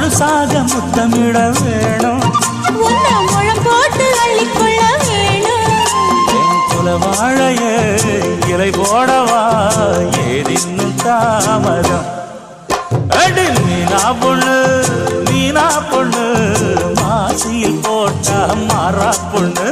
முழுசாக முத்தமிட வேணும், முழம் போட்டு அள்ளிக்கொள்ள வேணும். என் குல வாழைய இலை போடவா ஏதின்னும் தாமதம். அடி மீனா பொண்ணு மாசியில் போட்டா மாறா பொண்ணு.